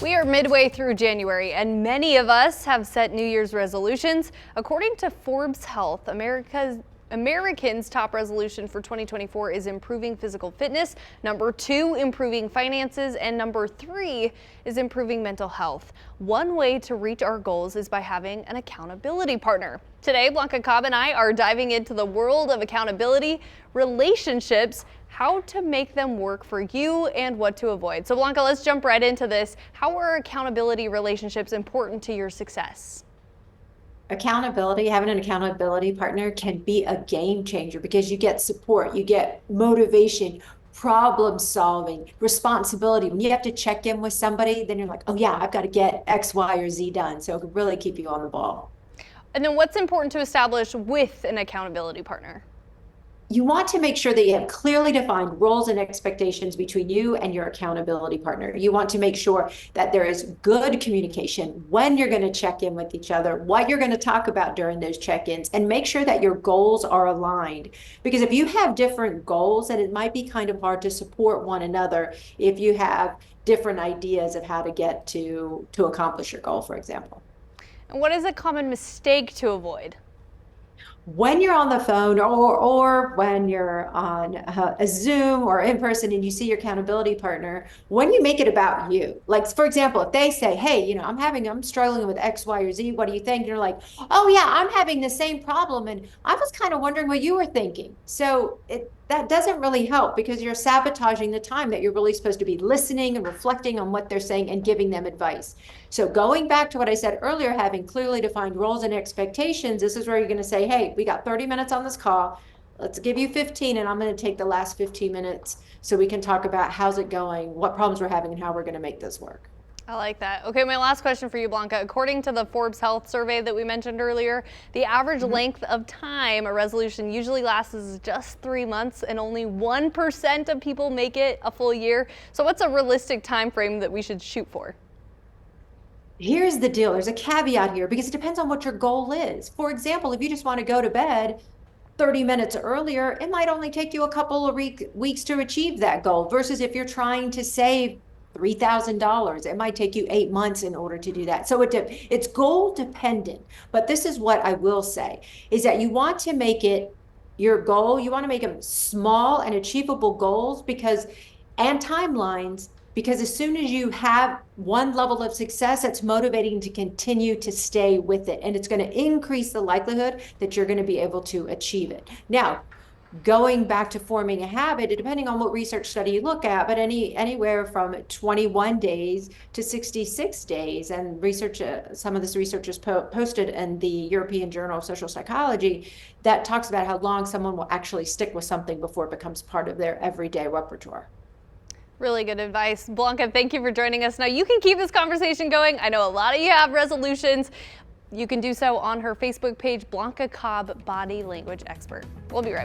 We are midway through January, and many of us have set New Year's resolutions. According to Forbes Health, Americans' top resolution for 2024 is improving physical fitness. Number 2, improving finances. And number 3 is improving mental health. One way to reach our goals is by having an accountability partner. Today, Blanca Cobb and I are diving into the world of accountability, relationships, how to make them work for you, and what to avoid. So Blanca, let's jump right into this. How are accountability relationships important to your success? Accountability, having an accountability partner can be a game changer because you get support, you get motivation, problem solving, responsibility. When you have to check in with somebody, then you're like, oh yeah, I've got to get X, Y, or Z done. So it can really keep you on the ball. And then what's important to establish with an accountability partner? You want to make sure that you have clearly defined roles and expectations between you and your accountability partner. You want to make sure that there is good communication when you're going to check in with each other, what you're going to talk about during those check-ins, and make sure that your goals are aligned. Because if you have different goals, then it might be kind of hard to support one another if you have different ideas of how to get to accomplish your goal, for example. And what is a common mistake to avoid? When you're on the phone or when you're on a Zoom or in person and you see your accountability partner, when you make it about you, like for example, if they say, hey, I'm struggling with X, Y, or Z, what do you think? And you're like, oh yeah, I'm having the same problem. And I was kind of wondering what you were thinking. So that doesn't really help because you're sabotaging the time that you're really supposed to be listening and reflecting on what they're saying and giving them advice. So going back to what I said earlier, having clearly defined roles and expectations, this is where you're going to say, hey, we got 30 minutes on this call. Let's give you 15 and I'm going to take the last 15 minutes so we can talk about how's it going, what problems we're having, and how we're going to make this work. I like that. Okay, my last question for you, Blanca. According to the Forbes Health survey that we mentioned earlier, the average length of time a resolution usually lasts is just 3 months, and only 1% of people make it a full year. So what's a realistic time frame that we should shoot for? Here's the deal. There's a caveat here because it depends on what your goal is. For example, if you just want to go to bed 30 minutes earlier, it might only take you a couple of weeks to achieve that goal versus if you're trying to save $3,000, it might take you 8 months in order to do that. So it's goal dependent. But this is what I will say is that you want to make it your goal. You want to make them small and achievable goals and timelines, because as soon as you have one level of success, it's motivating to continue to stay with it. And it's going to increase the likelihood that you're going to be able to achieve it. Now, going back to forming a habit, depending on what research study you look at, but anywhere from 21 days to 66 days. And some of this research is posted in the European Journal of Social Psychology that talks about how long someone will actually stick with something before it becomes part of their everyday repertoire. Really good advice. Blanca, thank you for joining us. Now you can keep this conversation going. I know a lot of you have resolutions. You can do so on her Facebook page, Blanca Cobb, Body Language Expert. We'll be right back.